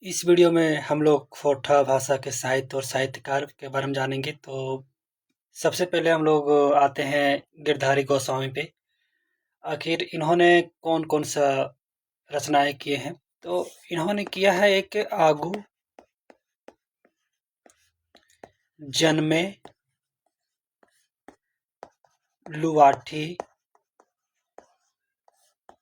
इस वीडियो में हम लोग खोरठा भाषा के साहित्य और साहित्यकार के बारे में जानेंगे। तो सबसे पहले हम लोग आते हैं गिरधारी गोस्वामी पे। आखिर इन्होंने कौन कौन सा रचनाएं किए हैं। तो इन्होंने किया है एक आगू, जन्मे, लुवाठी,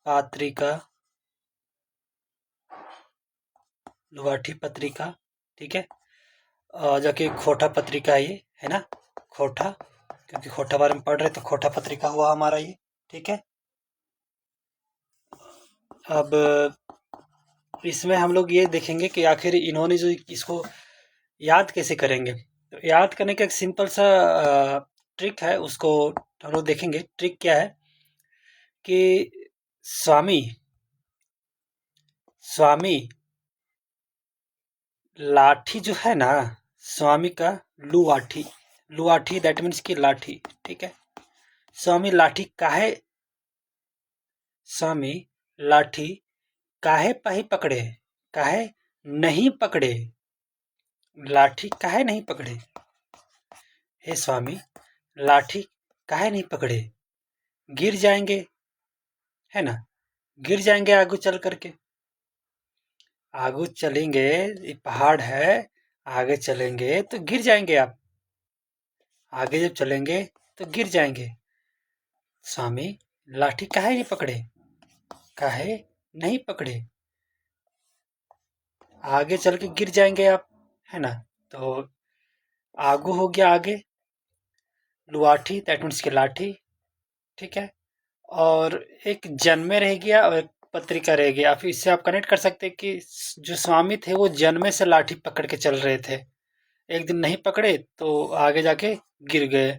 पात्रिका, लुवाठी पत्रिका, ठीक है। जाके खोटा पत्रिका है ना, खोटा, क्योंकि खोटा बारे में पढ़ रहे तो खोटा पत्रिका हुआ हमारा ये, ठीक है। अब इसमें हम लोग ये देखेंगे कि आखिर इन्होंने जो इसको याद कैसे करेंगे। तो याद करने का एक सिंपल सा ट्रिक है, उसको हम लोग देखेंगे। ट्रिक क्या है कि स्वामी स्वामी लाठी जो है ना, स्वामी का लुवाठी, लुवाठी दैट मीन्स की लाठी, ठीक है। स्वामी लाठी काहे, स्वामी लाठी काहे पाही पकड़े, काहे नहीं पकड़े, लाठी काहे नहीं पकड़े, हे स्वामी लाठी काहे नहीं पकड़े, गिर जाएंगे, है ना, गिर जाएंगे आगू चल करके। आगू चलेंगे, ये पहाड़ है, आगे चलेंगे तो गिर जाएंगे आप, आगे जब चलेंगे तो गिर जाएंगे। स्वामी लाठी काहे नहीं पकड़े, काहे नहीं पकड़े, आगे चल के गिर जाएंगे आप, है ना। तो आगू हो गया आगे, लुआठी दैट मीन्स की लाठी, ठीक है। और एक जन्मे रह गया और एक पत्रिका रह गया। फिर इससे आप कनेक्ट कर सकते हैं कि जो स्वामी थे वो जन्मे से लाठी पकड़ के चल रहे थे, एक दिन नहीं पकड़े तो आगे जाके गिर गए,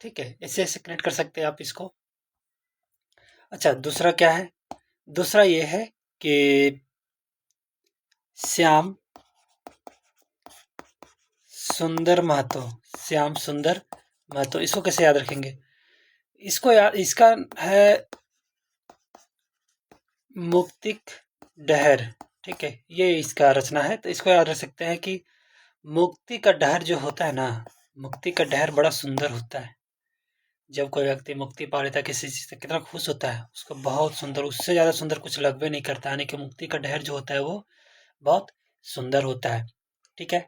ठीक है। ऐसे ऐसे कनेक्ट कर सकते हैं आप इसको। अच्छा, दूसरा क्या है, दूसरा ये है कि श्याम सुंदर महतो, श्याम सुंदर महतो, इसको कैसे याद रखेंगे। इसको याद, इसका है मुक्तिक डहर, ठीक है, ये इसका रचना है। तो इसको याद रख सकते हैं कि मुक्ति का डहर जो होता है ना, मुक्ति का डहर बड़ा सुंदर होता है। जब कोई व्यक्ति मुक्ति पा लेता है किसी चीज से, कितना खुश होता है, उसको बहुत सुंदर, उससे ज्यादा सुंदर कुछ लगभग नहीं करता, यानी कि मुक्ति का डहर जो होता है वो बहुत सुंदर होता है, ठीक है।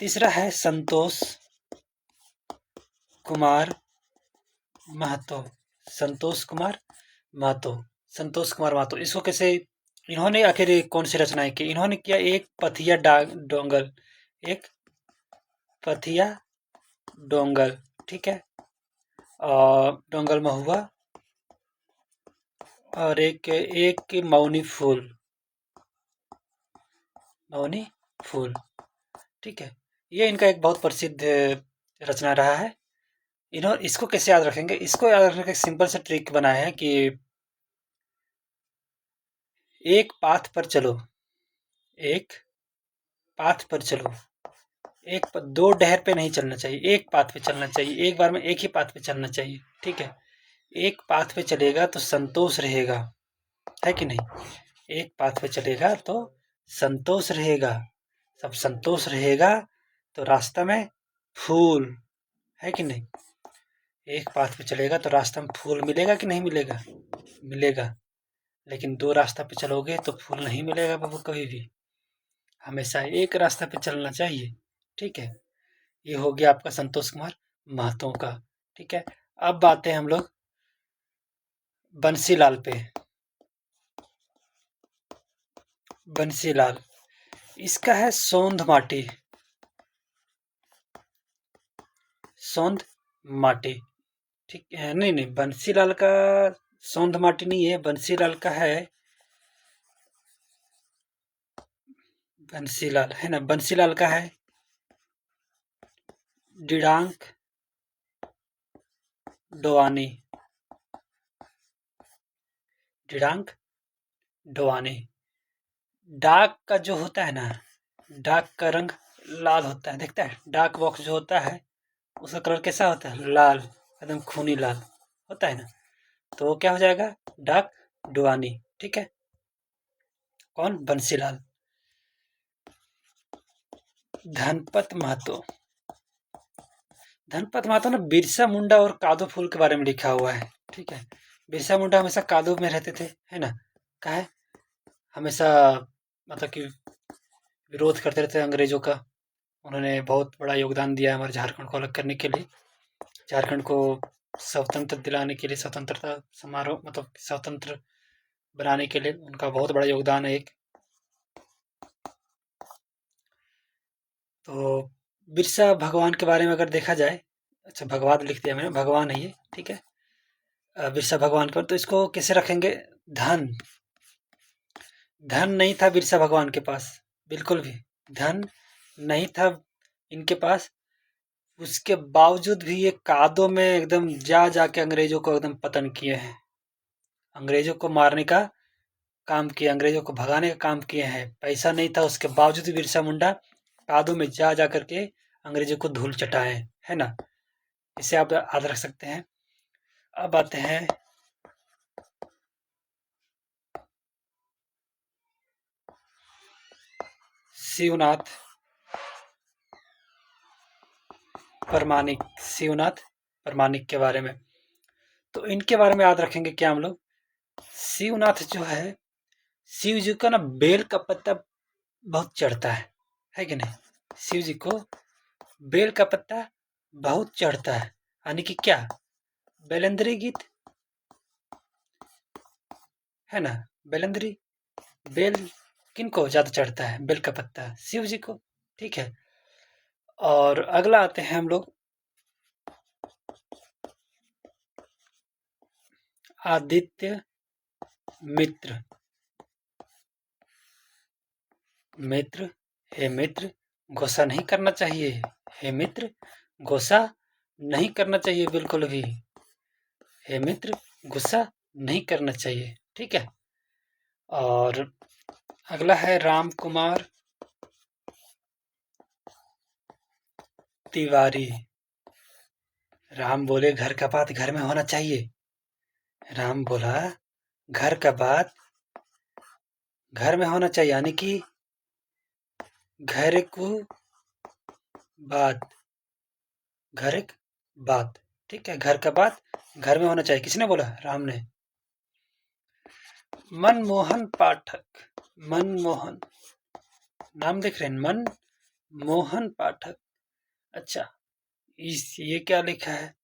तीसरा है संतोष कुमार महतो, संतोष कुमार महतो, संतोष कुमार महतो, इसको कैसे, इन्होंने आखिर कौन सी रचनाएं की। इन्होंने किया एक पथिया डोंगल, एक पथिया डोंगल, ठीक है। और डोंगल महुआ, और एक एक मौनी फूल, मौनी फूल, ठीक है। ये इनका एक बहुत प्रसिद्ध रचना रहा है। इन्होंने इसको कैसे याद रखेंगे, इसको याद रखने का सिंपल सा ट्रिक बनाया है कि एक पाथ पर चलो, एक पाथ पर चलो, दो डहर पे नहीं चलना चाहिए, एक पाथ पे चलना चाहिए, एक बार में एक ही पाथ पे चलना चाहिए, ठीक है। एक पाथ पे चलेगा तो संतोष रहेगा, है कि नहीं। एक पाथ पे चलेगा तो संतोष रहेगा, सब संतोष रहेगा तो रास्ता में फूल, है कि नहीं। एक पाथ पे चलेगा तो रास्ता में फूल मिलेगा कि नहीं मिलेगा, मिलेगा। लेकिन दो रास्ता पे चलोगे तो फूल नहीं मिलेगा बाबू, कभी भी। हमेशा एक रास्ता पे चलना चाहिए, ठीक है। ये हो गया आपका संतोष कुमार महतो का, ठीक है। अब आते हैं हम लोग बंसीलाल पे। बंसीलाल, इसका है सोंध माटी, सोंध माटी, ठीक है। नहीं नहीं, बंसीलाल का सोंध माटी नहीं है, बंसीलाल का है, बंसीलाल है ना, बंसीलाल का है डिडांक डोआनी, डिडांक डोआनी। डाक का जो होता है ना, डाक का रंग लाल होता है, देखता है डाक बॉक्स जो होता है उसका कलर कैसा होता है, लाल, एकदम खूनी लाल होता है ना। तो वो क्या हो जाएगा, डाक डुआनी, ठीक है। कौन? बंसीलाल। धनपत महतो। धनपत महतो ने बिरसा मुंडा और कादो फूल के बारे में लिखा हुआ है। ठीक है। बिरसा मुंडा हमेशा कादो में रहते थे, है ना? काहे? हमेशा मतलब कि विरोध करते रहते अंग्रेजों का। उन्होंने बहुत बड़ा योगदान दिया हमारे झारखंड को अलग करने के लिए। झारखंड को स्वतंत्र दिलाने के लिए, स्वतंत्रता समारोह मतलब स्वतंत्र बनाने के लिए उनका बहुत बड़ा योगदान है एक। तो बिरसा भगवान के बारे में अगर देखा जाए, अच्छा भगवान लिख दिया मैंने, भगवान है ये, ठीक है। बिरसा भगवान पर तो इसको कैसे रखेंगे? धन। धन नहीं था बिरसा भगवान के पास, बिल्कुल भी धन नहीं था इनके पास। उसके बावजूद भी ये कादो में एकदम जा जाके अंग्रेजों को एकदम पतन किए हैं। अंग्रेजों को मारने का काम किया, अंग्रेजों को भगाने का काम किए हैं। पैसा नहीं था उसके बावजूद भी बिरसा मुंडा कादो में जा जा करके अंग्रेजों को धूल चटाए, है ना? इसे आप याद रख सकते हैं। अब आते हैं शिवनाथ परमानिक। शिवनाथ परमानिक के बारे में, तो इनके बारे में याद रखेंगे क्या हम लोग? शिवनाथ जो है, शिव जी का ना बेल का पत्ता बहुत चढ़ता है कि नहीं? शिव जी को बेल का पत्ता बहुत चढ़ता है, यानी कि क्या? बेलंदरी गीत, है ना? बेलंदरी। बेल किनको ज्यादा चढ़ता है? बेल का पत्ता शिव जी को, ठीक है। और अगला आते हैं हम लोग आदित्य मित्र। मित्र, हे मित्र, गुस्सा नहीं करना चाहिए। हे मित्र, गुस्सा नहीं करना चाहिए बिल्कुल भी। हे मित्र, गुस्सा नहीं करना चाहिए, ठीक है। और अगला है राम कुमार तिवारी। राम बोले घर का बात घर में होना चाहिए। राम बोला घर का बात घर में होना चाहिए, यानी कि घर को बात, घर एक बात, ठीक है। घर का बात घर में होना चाहिए, किसने बोला? राम ने। मनमोहन पाठक। मनमोहन, नाम देख रहे हैं? मनमोहन पाठक। अच्छा, ये क्या लिखा है?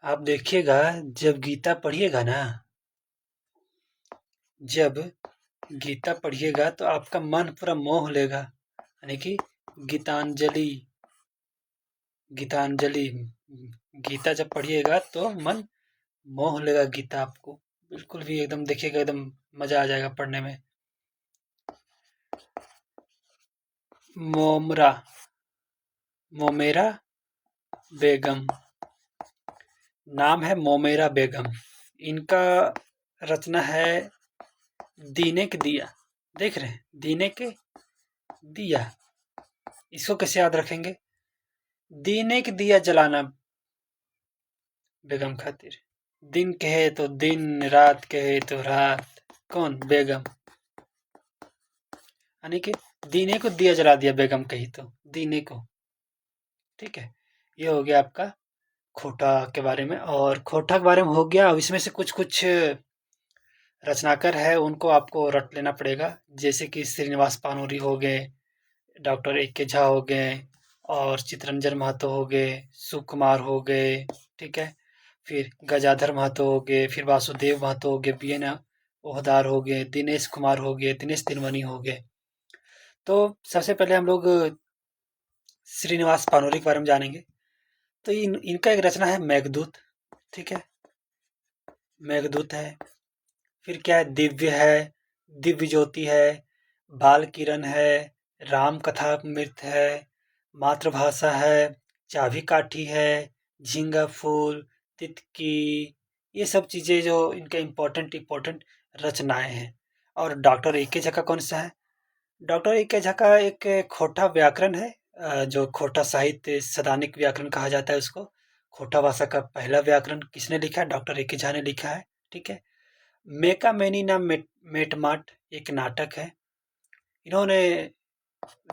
आप देखिएगा, जब गीता पढ़िएगा ना, जब गीता पढ़िएगा तो आपका मन पूरा मोह लेगा, यानी कि गीतांजलि। गीतांजलि, गीता जब पढ़िएगा तो मन मोह लेगा गीता आपको, बिल्कुल भी एकदम देखिएगा, एकदम मजा आ जाएगा पढ़ने में। मोमरा, मोमेरा बेगम। नाम है मोमेरा बेगम। इनका रचना है दीने के दिया। देख रहे हैं? दीने के दिया। इसको कैसे याद रखेंगे? दीने के दिया जलाना बेगम खातिर। दिन कहे तो दिन, रात कहे तो रात। कौन? बेगम। यानी कि दीने को दिया जला दिया बेगम कही तो, दीने को, ठीक है। ये हो गया आपका खोटा के बारे में। और खोटा के बारे में हो गया। अब इसमें से कुछ कुछ रचनाकार है, उनको आपको रट लेना पड़ेगा। जैसे कि श्रीनिवास पानोरी हो गए, डॉक्टर ए के झा हो गए, और चित्तरंजन महतो हो गए, सुकुमार हो गए, ठीक है। फिर गजाधर महतो हो गए, फिर वासुदेव महतो हो गए, बी एन ओहदार हो गए, दिनेश कुमार हो गए, दिनेश तिनमनी हो गए। तो सबसे पहले हम लोग श्रीनिवास पानोरी के बारे में जानेंगे। तो इनका एक रचना है मेघदूत, ठीक है। मेघदूत है। फिर क्या है? दिव्य है, दिव्य ज्योति है, बाल किरण है, राम कथामृत है, मातृभाषा है, चाभी काठी है, झींगा फूल, तितकी। ये सब चीजें जो इनके इम्पोर्टेंट इम्पोर्टेंट रचनाएं हैं। और डॉक्टर ए के झा का कौन सा है? डॉक्टर ए के झा का एक खोटा व्याकरण है, जो खोटा साहित्य सदानिक व्याकरण कहा जाता है उसको। खोटा भाषा का पहला व्याकरण किसने लिखा है? डॉक्टर ए के झा ने लिखा है, ठीक है। मेका मैनी ना मेटमाट एक नाटक है, इन्होंने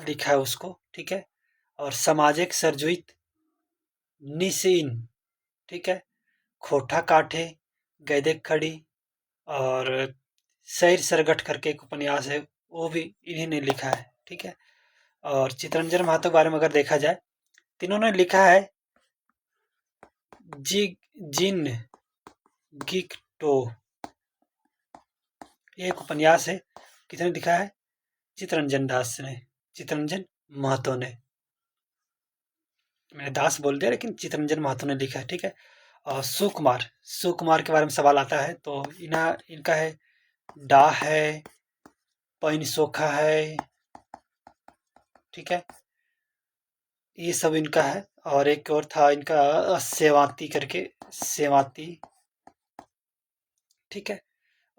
लिखा है उसको, ठीक है। और समाजिक सरजुइत निसीन, ठीक है। खोटा काठे, गैदेक खड़ी और सैर सरगट करके एक उपन्यास है, वो भी इन्हीं ने लिखा है, ठीक है। और चितरंजन महतो के बारे में अगर देखा जाए तो इन्होंने लिखा है जी जिन गिकटो, ये एक उपन्यास है, किसने लिखा है? चितरंजन दास ने, चितरंजन महतो ने। मैंने दास बोल दिया लेकिन चितरंजन महतो ने लिखा है, ठीक है। और सुकुमार, सुकुमार के बारे में सवाल आता है तो इनका है डा है, पैनसोखा है, ठीक है। ये सब इनका है। और एक और था इनका सेवाती करके, सेवाती, ठीक है।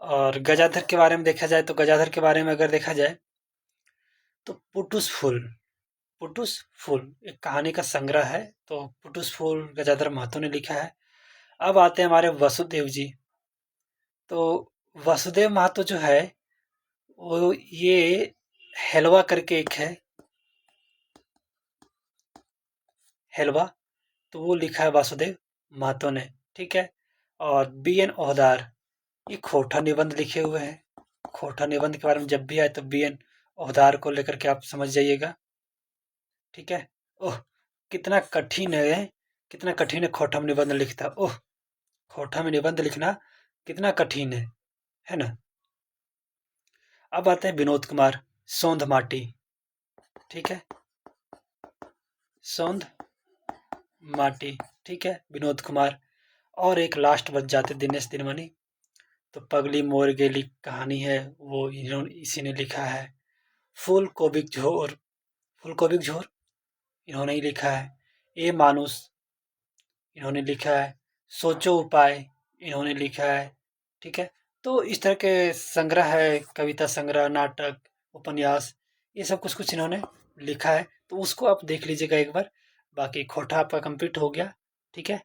और गजाधर के बारे में देखा जाए तो गजाधर के बारे में अगर देखा जाए तो पुटुस फूल, पुटुस फूल एक कहानी का संग्रह है, तो पुटुस फूल गजाधर महतो ने लिखा है। अब आते हैं हमारे वसुदेव जी। तो वसुदेव महतो जो है वो ये हेलवा करके एक है, हेलवा, तो वो लिखा है वासुदेव महतो ने, ठीक है। और बी एन ओहदार ये खोटा निबंध लिखे हुए हैं। खोटा निबंध के बारे में जब भी आए तो बी एन ओहदार को लेकर के आप समझ जाइएगा, ठीक है। ओह, कितना कठिन है, कितना कठिन है खोटा में निबंध लिखता, ओह, खोटा में निबंध लिखना कितना कठिन है ना। अब आते हैं विनोद कुमार, सौंध माटी, ठीक है, सौंध माटी, ठीक है, विनोद कुमार। और एक लास्ट बच जाते दिनेश दिनमणि, तो पगली मोर गेली कहानी है, वो इन्होंने इसी ने लिखा है। फूल कोबिक झोर, फूल कोबिक झोर इन्होंने ही लिखा है। ए मानुस इन्होंने लिखा है। सोचो उपाय इन्होंने लिखा है, ठीक है। तो इस तरह के संग्रह है, कविता संग्रह, नाटक, उपन्यास, ये सब कुछ कुछ इन्होंने लिखा है, तो उसको आप देख लीजिएगा एक बार। बाकी खोटा आपका कंप्लीट हो गया, ठीक है।